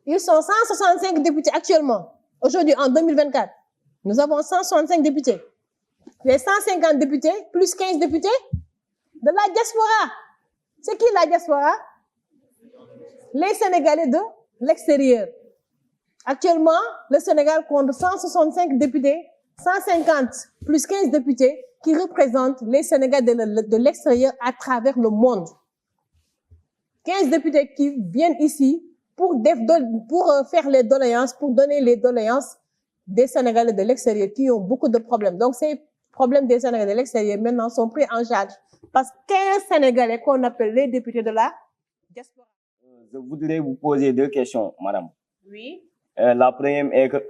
Ils sont 165 députés actuellement. Aujourd'hui, en 2024, nous avons 165 députés. Les 150 députés, plus 15 députés de la diaspora. C'est qui la diaspora? Les Sénégalais de l'extérieur. Actuellement, le Sénégal compte 165 députés, 150 plus 15 députés qui représentent les Sénégalais de l'extérieur à travers le monde. 15 députés qui viennent ici pour faire les doléances, pour donner les doléances des Sénégalais de l'extérieur qui ont beaucoup de problèmes. Donc, ces problèmes des Sénégalais de l'extérieur maintenant sont pris en charge parce qu'un Sénégalais qu'on appelle les députés de la diaspora. Je voudrais vous poser deux questions, madame. Oui. La première est que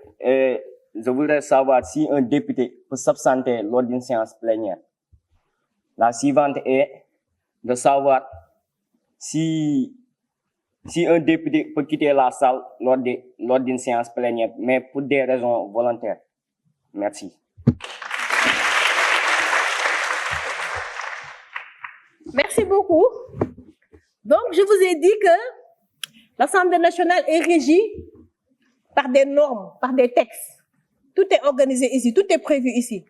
je voudrais savoir si un député peut s'absenter lors d'une séance plénière. La suivante est de savoir si un député peut quitter la salle lors d'une séance plénière, mais pour des raisons volontaires. Merci. Merci beaucoup. Donc, je vous ai dit que l'Assemblée nationale est régie par des normes, par des textes. Tout est organisé ici, tout est prévu ici.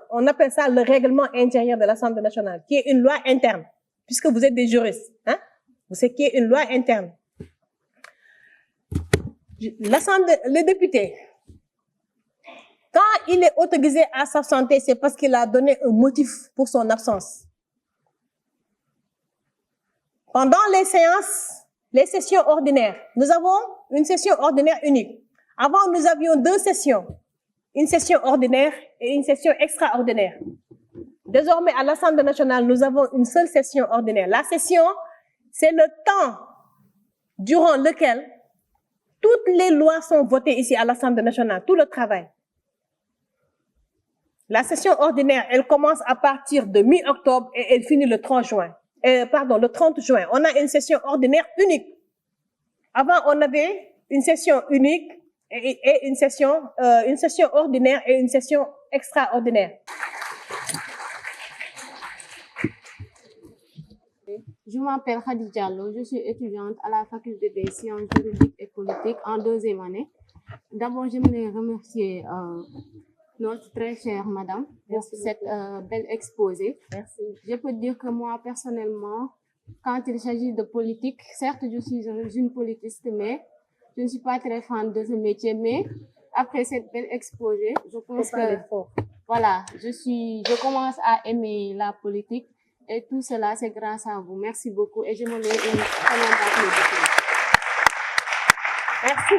On appelle ça le règlement intérieur de l'Assemblée nationale, qui est une loi interne, puisque vous êtes des juristes. Vous savez qu'il y a une loi interne. Le député, quand il est autorisé à s'absenter, c'est parce qu'il a donné un motif pour son absence. Pendant les sessions ordinaires, nous avons une session ordinaire unique. Avant, nous avions deux sessions, une session ordinaire et une session extraordinaire. Désormais, à l'Assemblée nationale, nous avons une seule session ordinaire. La session, c'est le temps durant lequel toutes les lois sont votées ici à l'Assemblée nationale, tout le travail. La session ordinaire, elle commence à partir de mi-octobre et elle finit le 30 juin. Le 30 juin. On a une session ordinaire unique. Avant, on avait une session unique et une session ordinaire et une session extraordinaire. Je m'appelle Khady Diallo, je suis étudiante à la faculté des sciences juridiques et politiques en deuxième année. D'abord, j'aimerais remercier notre très chère madame pour cette belle exposé. Merci. Je peux dire que moi, personnellement, quand il s'agit de politique, certes, je suis une politiste, mais je ne suis pas très fan de ce métier. Mais après cette belle exposé, je pense que, voilà, je commence à aimer la politique. Et tout cela, c'est grâce à vous. Merci beaucoup. Et je me mets une très applaudissement. Merci.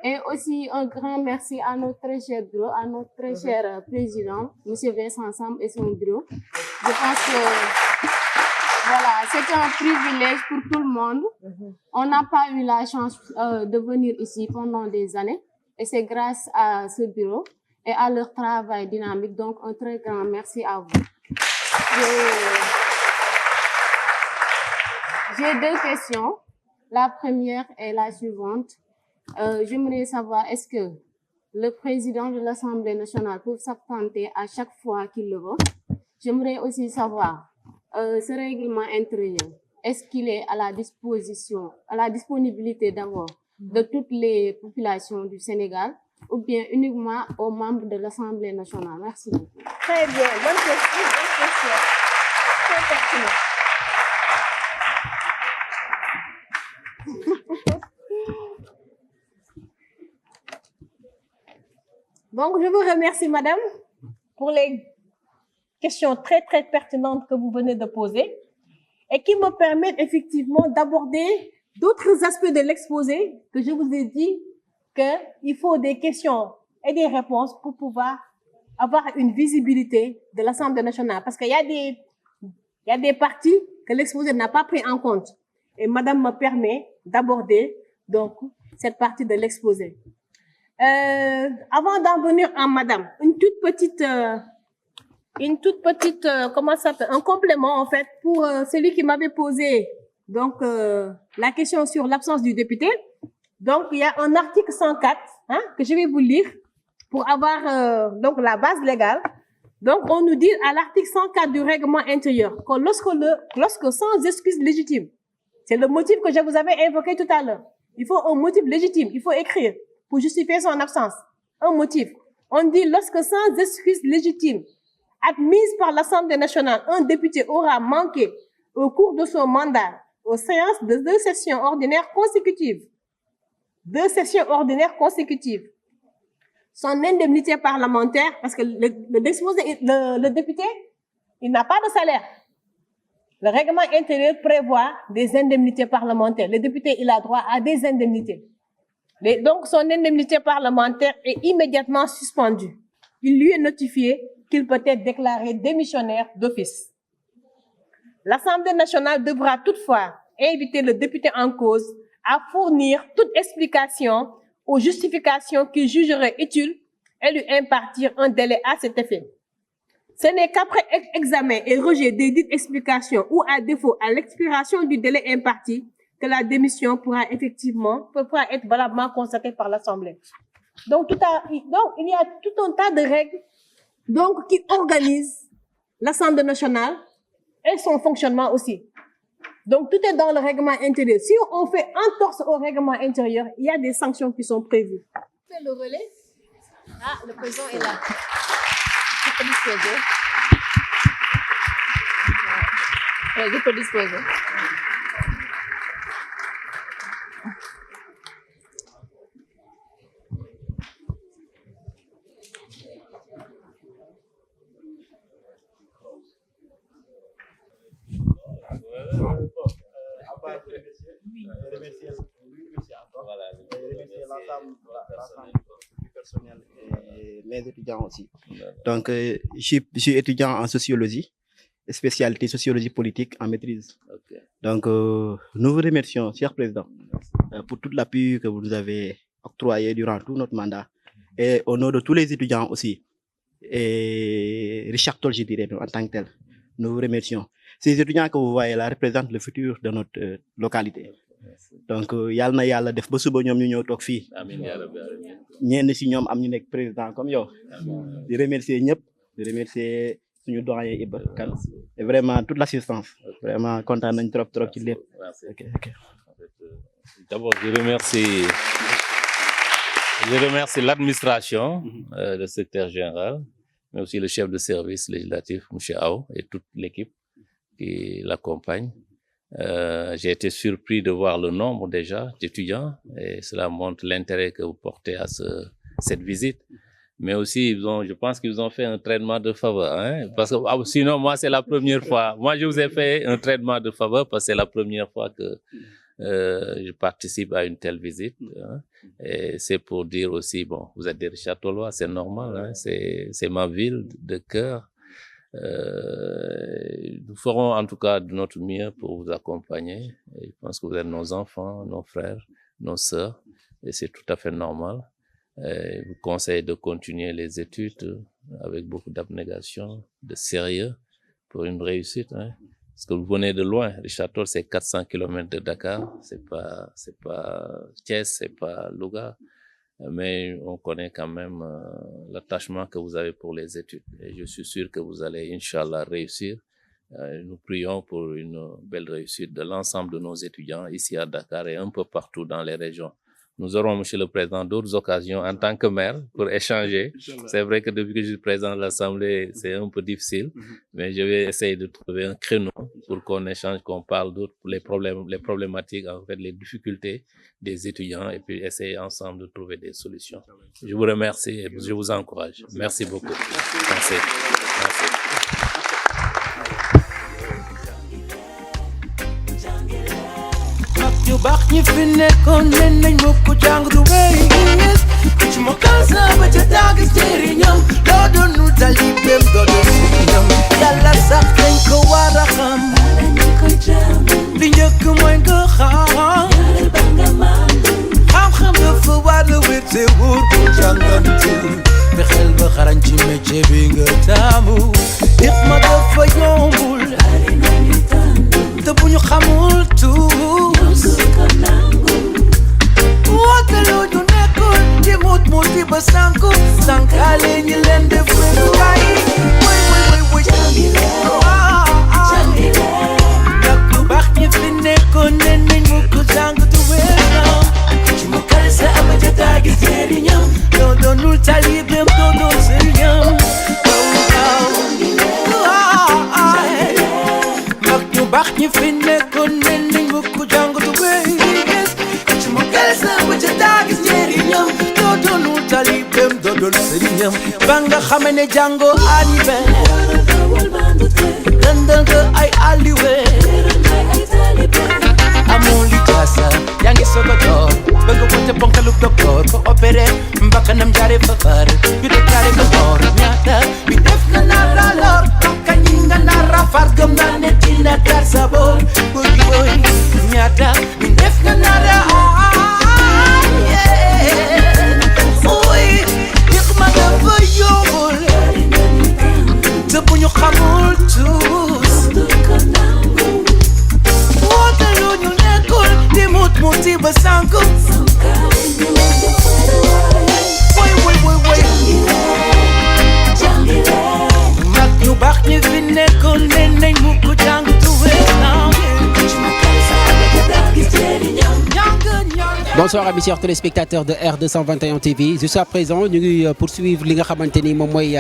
Et aussi, un grand merci à notre très cher bureau, à notre très cher président, M. Vincent Sam et son bureau. Je pense que, voilà, c'est un privilège pour tout le monde. On n'a pas eu la chance de venir ici pendant des années. Et c'est grâce à ce bureau et à leur travail dynamique. Donc, un très grand merci à vous. J'ai deux questions. La première est la suivante. J'aimerais savoir, est-ce que le président de l'Assemblée nationale peut s'absenter à chaque fois qu'il le veut? J'aimerais aussi savoir, ce règlement intérieur, est-ce qu'il est à la disponibilité d'abord de toutes les populations du Sénégal ou bien uniquement aux membres de l'Assemblée nationale? Merci beaucoup. Très bien, bonne question. Très pertinent. Donc, je vous remercie, madame, pour les questions très, très pertinentes que vous venez de poser et qui me permettent effectivement d'aborder d'autres aspects de l'exposé que je vous ai dit qu'il faut des questions et des réponses pour pouvoir avoir une visibilité de l'Assemblée nationale. Parce qu'il y a des parties que l'exposé n'a pas pris en compte. Et madame me permet d'aborder donc cette partie de l'exposé. Avant d'en venir à madame, une toute petite, comment ça s'appelle, un complément en fait pour celui qui m'avait posé donc la question sur l'absence du député. Donc il y a un article 104 que je vais vous lire pour avoir donc la base légale. Donc on nous dit à l'article 104 du règlement intérieur que lorsque sans excuse légitime, C'est le motif que je vous avais invoqué tout à l'heure. Il faut un motif légitime, il faut écrire pour justifier son absence. Un motif. On dit lorsque sans excuse légitime, admise par l'Assemblée nationale, un député aura manqué au cours de son mandat aux séances de 2 sessions ordinaires consécutives. 2 sessions ordinaires consécutives. Son indemnité parlementaire, parce que le député, il n'a pas de salaire. Le règlement intérieur prévoit des indemnités parlementaires. Le député, il a droit à des indemnités. Donc, son indemnité parlementaire est immédiatement suspendue. Il lui est notifié qu'il peut être déclaré démissionnaire d'office. L'Assemblée nationale devra toutefois inviter le député en cause à fournir toute explication aux justifications qu'il jugerait utiles et lui impartir un délai à cet effet. Ce n'est qu'après examen et rejet des dites explications ou à défaut à l'expiration du délai imparti que la démission pourra être valablement constatée par l'Assemblée. Donc, il y a tout un tas de règles qui organisent l'Assemblée nationale et son fonctionnement aussi. Donc, tout est dans le règlement intérieur. Si on fait entorse au règlement intérieur, il y a des sanctions qui sont prévues. Fais le relais. Ah, le président est là. Je peux disposer. Je peux disposer. Du personnel et mes étudiants aussi. Donc, je suis étudiant en sociologie, spécialité sociologie politique en maîtrise. Donc, nous vous remercions, cher Président, pour tout l'appui que vous nous avez octroyé durant tout notre mandat. Et au nom de tous les étudiants aussi, et Richard Toll, je dirais, en tant que tel, nous vous remercions. Ces étudiants que vous voyez là représentent le futur de notre localité. Donc yàlla na yàlla def ba suba ñoom ñu ñëw toog fii ñenn si ñoom am ñu nekk président comme yow di remercier ñëpp di remercier suñu doyen Iba Kane et vraiment toute l'assistance vraiment kontaan nañ trop ci lépp. D'abord je remercie l'administration, le secrétaire général, mais aussi le chef de service législatif, M. Ao, et toute l'équipe qui l'accompagne. J'ai été surpris de voir le nombre déjà d'étudiants et cela montre l'intérêt que vous portez à cette visite. Mais aussi, je pense qu'ils ont fait un traitement de faveur. Hein? Parce que sinon, moi, c'est la première fois. Moi, je vous ai fait un traitement de faveur parce que c'est la première fois que je participe à une telle visite. Hein? Et c'est pour dire aussi, bon, vous êtes des Richard-Tollois, c'est normal. Hein? C'est ma ville de cœur. Nous ferons en tout cas de notre mieux pour vous accompagner. Et je pense que vous êtes nos enfants, nos frères, nos sœurs, et c'est tout à fait normal. Et je vous conseille de continuer les études avec beaucoup d'abnégation, de sérieux pour une réussite. Hein. Parce que vous venez de loin. Richard Toll, c'est 400 km de Dakar. C'est pas Thiès, c'est pas Louga. Mais on connaît quand même l'attachement que vous avez pour les études. Et je suis sûr que vous allez, Inch'Allah, réussir. Nous prions pour une belle réussite de l'ensemble de nos étudiants ici à Dakar et un peu partout dans les régions. Nous aurons, Monsieur le Président, d'autres occasions en tant que maire pour échanger. C'est vrai que depuis que je suis président de l'Assemblée, c'est un peu difficile, mais je vais essayer de trouver un créneau pour qu'on échange, qu'on parle d'autres, les problématiques, en fait, les difficultés des étudiants et puis essayer ensemble de trouver des solutions. Je vous remercie et je vous encourage. Merci beaucoup. Merci. Merci. You back you finna con and moku jang the way yes kuch mo kaza but your dog is tearing young do do nu talib them do do young yalla sax dañ ko wara xam dañ ko jam li ñëk moy nga xam ba nga man xam dafa wara wété wut bu jangante be xel ba xarañ ci métier bi nga tamu if ma dafa yombul te buñu xamul tout Waterloo you nekkul ci mut ba sanku sankale ñi leen def kay way Jambile nak lu baax ñi fi nekkoon gërëm ba nga xame ne jàngoo animé dëndal nga ay alliwe amoo li jaasa yaa ngi soog a door bëgg wote bonkalu docteur ko opéré mbakkanam jaare fa far ñu déclaré ko mort ñaata bi def nga nara lor kañ nga nara far gëm naa ne dina dar sa boor boy boy ñaata bi def nga nara oy yëg ma dafa yombul te bu ñu xamul tous woote lu ñu nekkul di muti ba sànku woy woy woy woy mag ñu baax ñi fi nekkoon ne nañ mu ko jàng tuwe Bonsoir amis chers téléspectateurs de R221 TV. Jusqu'à présent ñu ngi poursuivre li nga xamante ni moom mooy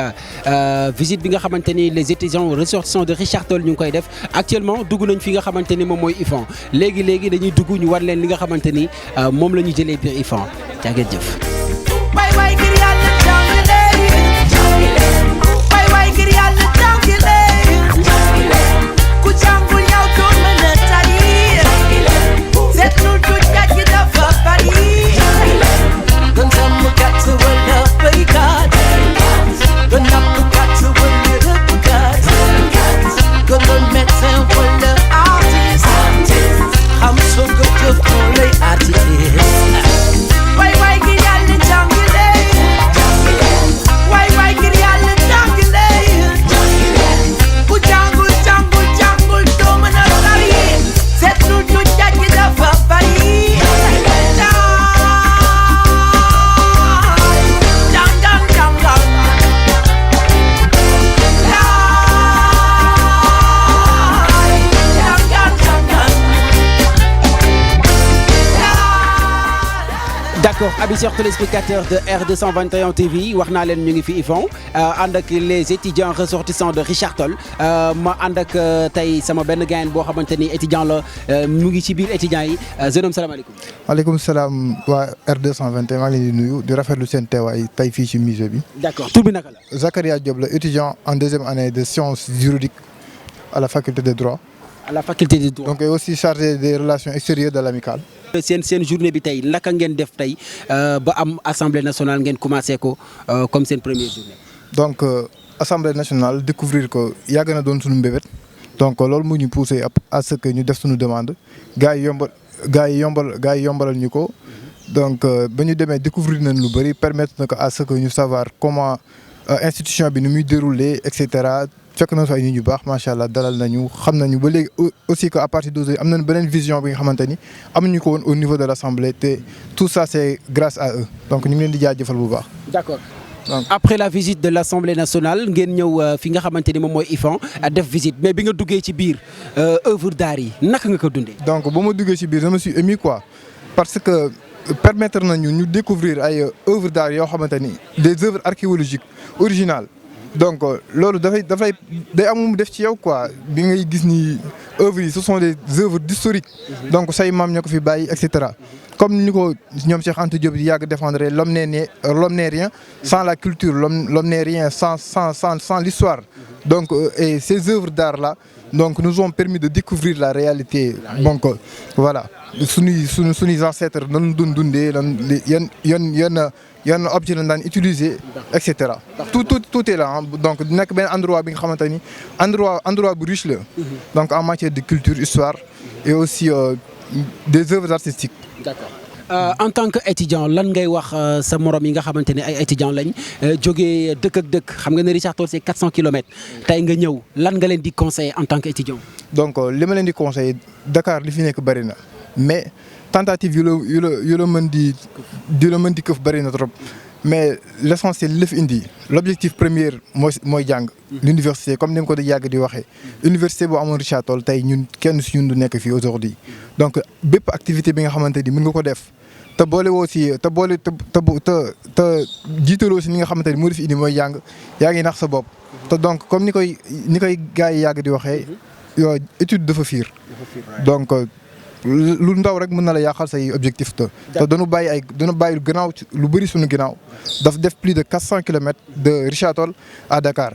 visite bi nga xamante ni les étudiants ressortissants de Richard Toll ñu ngi koy def actuellement dugg nañ fi nga xamante ni moom mooy IFAN léegi dañuy dugg ñu war leen li nga xamante ni moom la ñu jëlee biir IFAN jaa ngeen jëf. D'accord, amis chers téléspectateurs de R221 TV wax naa leen ñu ngi fi IFAN ànd ak les étudiants ressortissants de Richard Toll ma ànd ak tey sama benn gain boo xamante ni étudiant la mu ngi ci biir étudiants yi jeune homme salaamaaleykum. maaleykum salaam waa R221 maa ngi leen di nuyu di rafetlu seen teewaay tey fii ci musée bi. D'accord, tur bi naka la. Zakaria Diop la étudiant en deuxième année de sciences juridiques à la faculté de droit. À la faculté de droit. Donc et aussi chargé des relations extérieures de l'amicale. seen journée bi tey naka ngeen def tey ba am assemblée nationale ngeen commencé ko comme seen première journée. Donc assemblée nationale découvrir ko yàgg na doon suñu mbébét donc loolu mu ñu poussé à ce que ñu def suñu demande gars yi yombalal ñu ko donc ba ñu demee découvrir nañ lu bëri permettre na ko à ce que ñu savoir comment institution bi ni muy dérouler et cetera. fekk na fa ay nit ñu baax macha allah dalal nañu xam nañu ba léegi aussi que à partir d'aujourd'hui am nañu beneen vision bi nga xamante ni amuñu ko woon au niveau de l'assemblée te tout ça c'est grâce à eux donc ñu ngi leen di jaajëfal bu baax. D'accord. Donc après la visite de l'Assemblée nationale ngeen ñëw fi nga xamante ni moom mooy IFAN def visite mais bi nga duggee ci biir œuvre d'art yi naka nga ko dundee. donc ba ma duggee ci biir je me suis ému quoi parce que permettre nañu ñu découvrir ay œuvres d'art yoo xamante ni des œuvres archéologiques originales. donc loolu dafay day am def ci yow quoi bi ngay gis ni œuvres yi ce sont des œuvres d'historique donc say maam ñoo ko fi bàyyi et cetera comme ni ko ñoom Cheikh Anta Diop di yàgg défendre l'homme n'est rien sans la culture l'homme n'est rien sans l'histoire donc et ces œuvres d'art là donc nous ont permis de découvrir la réalité donc voilà suñuy ancêtres nan doon dundee yan objet lañ daan utiliser et cetera tout est là donc nekk benn endroit bi nga xamante ni endroit bu riche la donc en matière de culture histoire et aussi des œuvres artistiques. D'accord. En tant que étudiant lan ngay wax sa morom yi nga xamante ne ay étudiants lañ jógee dëkk ak dëkk xam nga ne Richard Toll c'est 400 kilomètres tey nga ñëw lan nga leen di conseiller en tant que étudiant. donc li ma leen di conseiller Dakar li fi nekk bëri na mais tentative yu la mën di këf bëri na trop mais l'essentiel li la fi indi l'objectif premier mooy jàng. l'université comme ni ma ko di yàgg di waxee. université boo amoon Richard Toll tey ñun kenn si ñun du nekk fii aujourd'hui donc bépp activité bi nga xamante ni mën nga ko def te boole woo si te jiitaloo si ni nga xamante ni moo di fi indi mooy jàng yaa ngi nax sa bopp. te donc comme ni koy gars yi yàgg di waxee. yooyu étude dafa fiir donc lu ndaw rek mën na la yàqal say objectif te dañu bàyyi lu gannaaw lu bëri suñu ginnaaw daf def plus de 400 kilomètres de Richard Toll à Dakar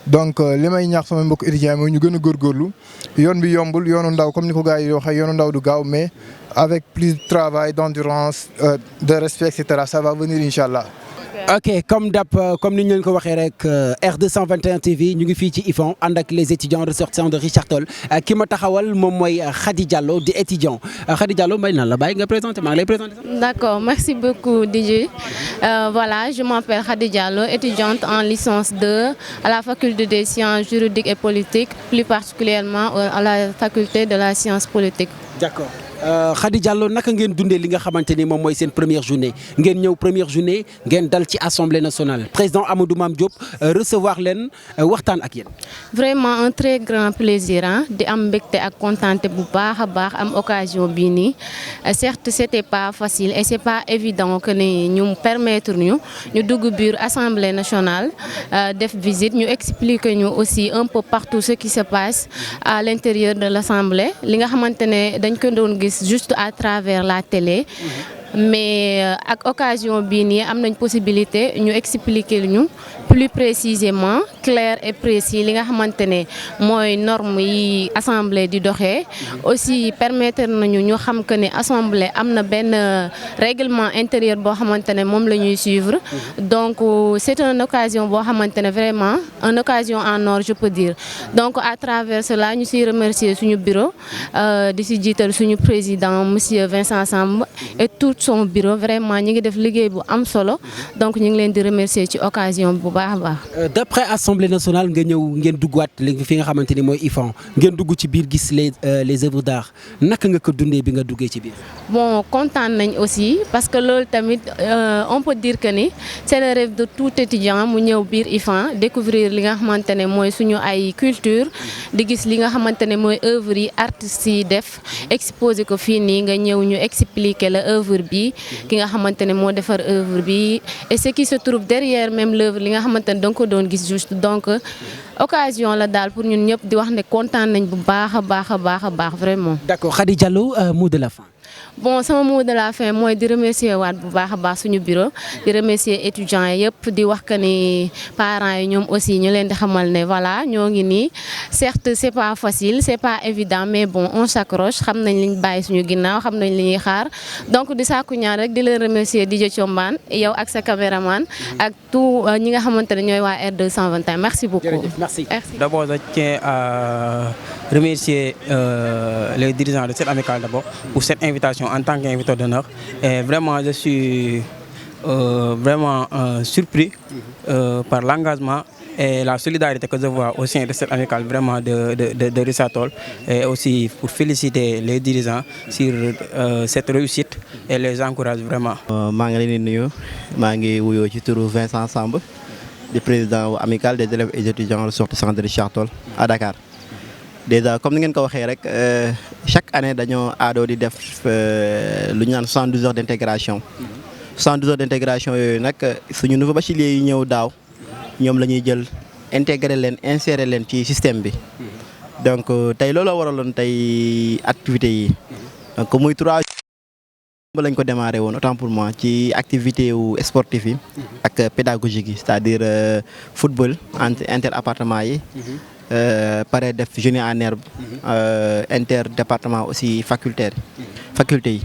donc li may ñaax sama mbokk étudiants mooy ñu gën a góorgóorlu yoon bi yombul yoonu ndaw comme ni ko gars yi waxee yoonu ndaw du gaaw mais avec plus de travail d'endurance de respect et cetera ça va venir incha allah. ok comme ni ñu leen ko waxee rek R221 TV ñu ngi fii ci IFAN ànd ak les étudiants ressortissants de Richard Toll ki ma taxawal moom mooy Khady Diallo di étudiant Khady Diallo may na la bàyyi nga présenté maa ngi lay présenté. D'accord, merci beaucoup DJ. Voilà, je m'appelle Khady Diallo, étudiante en licence 2 à la faculté des sciences juridiques et politiques, plus particulièrement à la faculté de la science politique. D'accord. Khady Diallo naka ngeen dundee li nga xamante ni moom mooy seen première journée ngeen ñëw première journée ngeen dal ci assemblée nationale président Amadou Mame Diop recevoir leen waxtaan ak yéen. Vraiment un très grand plaisir di am mbégte ak contenté bu baax a baax am occasion bii nii certes c'était pas facile et c'est pas évident que ni ñu permettre ñu dugg biir assemblée nationale def visite ñu expliquer ñu aussi un peu partout ce qui se passe à l'intérieur de l'assemblée li nga xamante ne dañ ko doon gis juste à travers la télé mais ak occasion bii nii am nañ possibilité ñu expliquer ñu plus précisément clair et précis li nga xamante ne mooy norme yi assemblée di doxee aussi permettre nañu ñu xam que ne assemblée am na benn règlement intérieur boo xamante ne moom la ñuy suivre donc c'est une occasion boo xamante ne vraiment une occasion en or je peux dire donc à travers cela ñu siy remercier suñu bureau di si jiital suñu président monsieur Vincent Samb et tout son bureau vraiment ñi ngi def liggéey bu am solo donc ñu ngi leen di remercier ci occasion bu baax a baax. D'après Assemblée nationale nga ñëw ngeen duggaat léegi fi nga xamante ni mooy IFAN ngeen dugg ci biir gis les œuvres d'art naka nga ko dundee bi nga duggee ci biir. Bon kontaan nañ aussi parce que loolu tamit on peut dire que ni c'est le rêve de tout étudiant mu ñëw biir IFAN découvrir li nga xamante ne mooy suñu ay culture di gis li nga xamante ne mooy œuvre yi artistes yi def exposer ko fii nii nga ñëw ñu expliquer la œuvre bi ki nga xamante ne moo defar œuvre bi et ce qui se trouve derrière même l'œuvre li nga xamante ne danga ko doon gis juste donc occasion la daal pour ñun ñëpp di wax ne kontaan nañ bu baax a baax a baax a baax vraiment. D'accord Khady Diallo mot de la fin. Bon sama mot de la fin mooy di remercier waat bu baax a baax suñu bureau di remercier étudiants yëpp di wax que ni parents yi ñoom aussi ñu leen di xamal ne voilà ñoo ngi nii certes c'est pas facile c'est pas évident mais bon on s'accroche xam nañ liñ bàyyi suñu ginnaaw xam nañ li ñuy xaar donc di sàkku ñaan rek di leen remercier DJ Thiombane yow ak sa caméraman ak tout ñi nga xamante ne ñooy waa R221 merci beaucoup. Merci. D'abord je tiens à remercier les dirigeants de cette amicale d'abord pour cette invitation en tant qu'invité d'honneur et vraiment je suis vraiment surpris par l'engagement et la solidarité que je vois au sein de cette amicale vraiment de Richard Toll et aussi pour féliciter les dirigeants sur cette réussite et les encourager vraiment. maa ngi leen di nuyu maa ngi wuyoo ci turu Vincent Samb di président amicale des élèves et étudiants ressortissants de Richard Toll à Dakar. Déjà comme ni ngeen ko waxee rek chaque année dañoo aadoo di def lu ñu naan 72 heures d'intégration 72 heures d'intégration yooyu nag suñu nouveau bachelier yi ñëw daaw ñoom la ñuy jël intégrer leen insérer leen ci système bi donc tey looloo waraloon tey activités yi donc muy 3 jours lañ ko démarré woon autant pour moi ci activité wu sportif yi ak pédagogique yi c'est-à-dire football inter appartement yi pare def génie en herbe interdépartement aussi faculté yi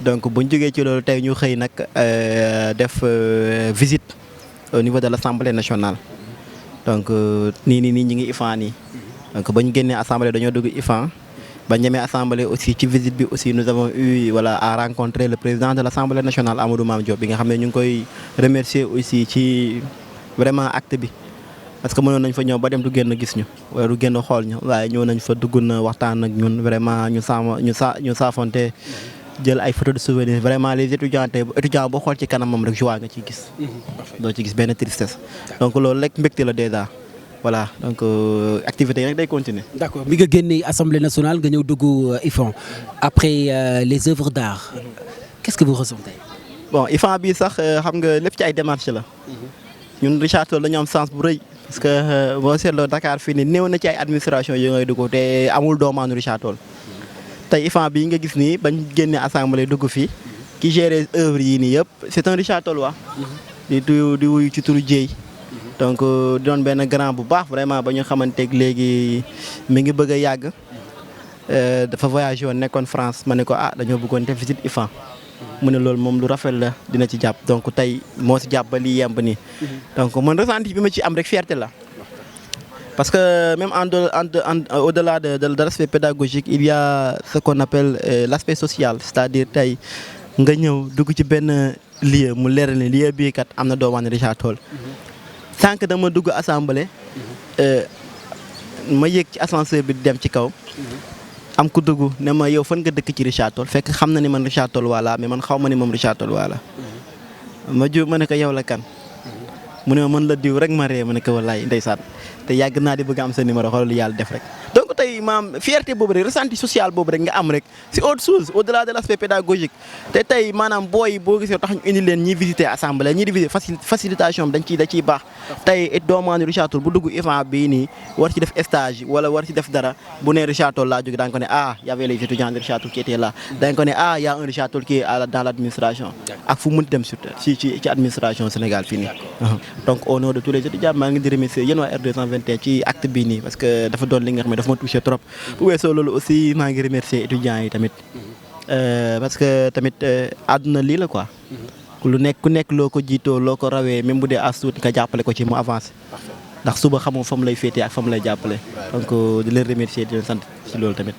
donc bu ñu jógee ci loolu tey ñu xëy nag def visite au niveau de l'Assemblée nationale donc nii ñu ngi IFAN nii donc ba ñu génnee assemblée dañoo dugg IFAN ba ñemee assemblée aussi ci visite bi aussi nous avons eu voilà à rencontrer le président de l'Assemblée nationale Amadou Mame Diop bi nga xam ne ñu ngi koy remercier aussi ci vraiment acte bi. parce que mënoon nañ fa ñëw ba dem du génn gis ñu wala du génn xool ñu waaye ñëw nañ fa dugg na waxtaan ak ñun vraiment ñu saafonte jël ay photos de souvenir vraiment les étudiants boo xool ci kanamam rek joie nga ciy gis. doo ci gis benn tristesse. donc loolu rek mbégte la déjà voilà donc activité yi nag day continuer. D'accord bi nga génnee Assemblée nationale nga ñëw dugg IFAN après les œuvres d'art qu'est-ce que vous ressentez. bon IFAN bi sax xam nga lépp ci ay démarches la. ñun Richard Toll dañu am sens bu rëy. parce que boo seetloo Dakar fii nii néew na ci ay administration yi ngay dugg te amul doomaanu Richard Toll tey IFAN bii nga gis nii bañ génne assemblée dugg fii ki géré œuvre yi nii yëpp c'est un Richard Tollois di wuyu ci turu Dieye donc di doon benn grand bu baax vraiment ba ñu xamanteeg léegi mi ngi bëgg a yàgg dafa voyagé woon nekkoon France ma ne ko dañoo bëggoon def visite IFAN mu ne loolu moom lu rafet la dina ci jàpp donc tey moo si jàpp ba lii yemb nii donc man ressenti bi ma ci am rek fierté la parce que même au-delà de l'aspect pédagogique il y a ce qu'on appelle l'aspect social c'est-à-dire tey nga ñëw dugg ci benn lieu mu leeral ne lieu bii kat am na doomaane Richard Toll sànq dama dugg assemblée ma yéeg ci ascenseur bi dem ci kaw am ku dugg ne ma yow fan nga dëkk ci Richard Toll fekk xam na ni man Richard Toll wala mais man xaw ma ni moom Richard Toll wala ma jóg ma ne ko yow la kan mu ne ma mën la diw rek ma ree ma ne ko wallaay ndeysaan te yàgg naa di bëgg am sa numéro xoolal yàlla def rek donc tey maam fierté boobu rek ressenti social boobu rek nga am rek c'est autre chose au-delà de l'aspect pédagogique te tey maanaam booy boo gisee tax ñu indi leen ñi visiter assemblée ñi di visiter facilitation bi da ciy baax tey doomaanu Richard Toll bu dugg IFAN bii nii war ci def stage wala war ci def dara bu nee Richard Toll laa jóge da nga ko ne y avait les étudiants de Richard Toll qui étaient là da nga ko ne y a un Richard Toll qui est dans l'administration ak fu mu dem surtout ci administration Sénégal fii nii donc au nom de tous les étudiants maa ngi di remercier yéen waa R221 ci acte bii nii parce que dafa doon li nga xam ne dafa ma touché trop bu weesoo loolu aussi maa ngi remercier étudiants yi tamit parce que tamit àdduna lii la quoi ku nekk loo ko jiitoo loo ko rawee même bu dee as tuut nga jàppale ko ci mu avancé ndax suba xamoo fa mu lay féetee ak fa mu lay jàppale donc di leen remercier di leen sant ci loolu tamit